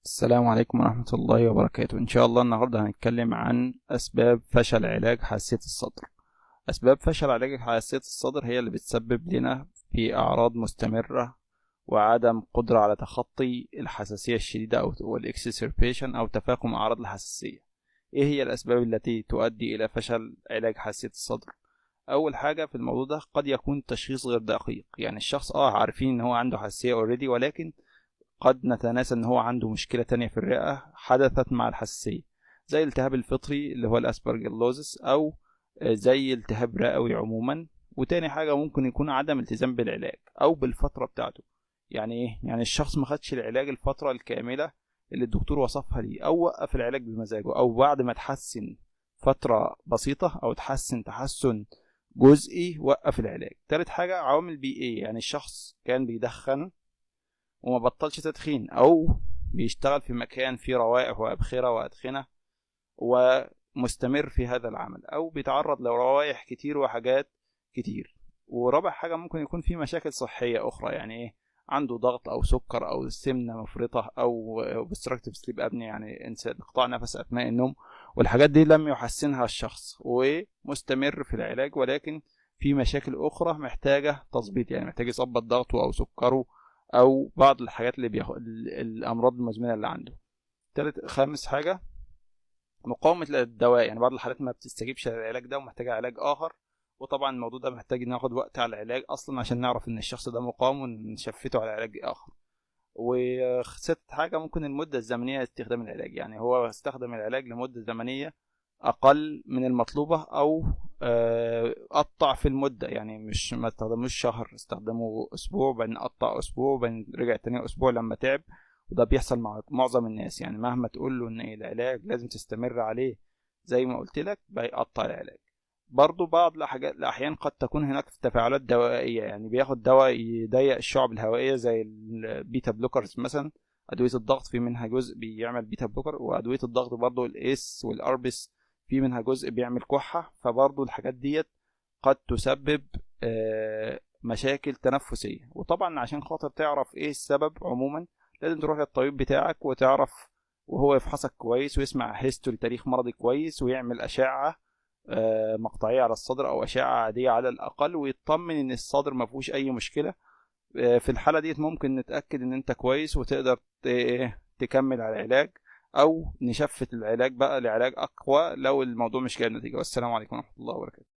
السلام عليكم ورحمة الله وبركاته. إن شاء الله النهاردة هنتكلم عن أسباب فشل علاج حساسية الصدر. أسباب فشل علاج حساسية الصدر هي اللي بتسبب لنا في أعراض مستمرة وعدم قدرة على تخطي الحساسية الشديدة أو الإكسسربيشن أو تفاقم أعراض الحساسية. إيه هي الأسباب التي تؤدي إلى فشل علاج حساسية الصدر؟ أول حاجة في الموضوع ده قد يكون تشخيص غير دقيق، يعني الشخص عارفين إن هو عنده حساسية اوريدي، ولكن قد نتناسى ان هو عنده مشكلة تانية في الرئة حدثت مع الحساسية، زي الالتهاب الفطري اللي هو الاسبرجلوزس، او زي التهاب رئوي عموما. وتاني حاجة ممكن يكون عدم التزام بالعلاج او بالفترة بتاعته. يعني ايه؟ يعني الشخص ما خدش العلاج الفترة الكاملة اللي الدكتور وصفها ليه، او وقف العلاج بمزاجه، او بعد ما تحسن فترة بسيطة او تحسن جزئي وقف العلاج. تالت حاجة عوامل بيئية، يعني الشخص كان بيدخن وما بطلش تدخين، او بيشتغل في مكان فيه روائح وابخره وادخنه ومستمر في هذا العمل، او بيتعرض لروائح كتير وحاجات كتير. ورابع حاجه ممكن يكون في مشاكل صحيه اخرى، يعني ايه؟ عنده ضغط او سكر او سمنه مفرطه او obstructive sleep apnea، يعني انقطاع نفس اثناء النوم. والحاجات دي لم يحسنها الشخص ومستمر في العلاج، ولكن في مشاكل اخرى محتاجه تظبيط، يعني محتاج يظبط ضغطه او سكره او بعض الحاجات اللي الامراض المزمنه اللي عنده. خامس حاجه مقاومه الدواء، يعني بعض الحالات ما بتستجيبش للعلاج ده ومحتاجه علاج اخر، وطبعا الموضوع ده محتاج ناخد وقت على العلاج اصلا عشان نعرف ان الشخص ده مقاوم ونشفته على علاج اخر. وست حاجه ممكن المده الزمنيه لاستخدام العلاج، يعني هو استخدم العلاج لمده زمنيه اقل من المطلوبه، او قطع في المده، يعني مش ما استخدموش شهر، استخدمه اسبوع بعدين قطع اسبوع بعدين رجع تاني اسبوع لما تعب. وده بيحصل مع معظم الناس، يعني مهما تقول له ان العلاج لازم تستمر عليه زي ما قلت لك بيقطع العلاج. برضو بعض الأحيان قد تكون هناك تفاعلات دوائية، يعني بياخد دواء يضيق الشعب الهوائية زي البيتا بلوكرز مثلا. أدوية الضغط في منها جزء بيعمل بيتا بلوكر، وأدوية الضغط برضو الإيس والأربس في منها جزء بيعمل كحة. فبرضو الحاجات ديت قد تسبب مشاكل تنفسية. وطبعا عشان خاطر تعرف ايه السبب عموما لازم تروح للطبيب بتاعك وتعرف، وهو يفحصك كويس ويسمع هيستوري تاريخ مرضي كويس، ويعمل أشعة مقطعية على الصدر او أشعة عادية على الأقل، ويطمن ان الصدر ما فيهوش اي مشكلة. في الحالة دي ممكن نتأكد ان انت كويس وتقدر تكمل على العلاج، او نشفت العلاج بقى لعلاج اقوى لو الموضوع مش جايب نتيجة. والسلام عليكم ورحمة الله وبركاته.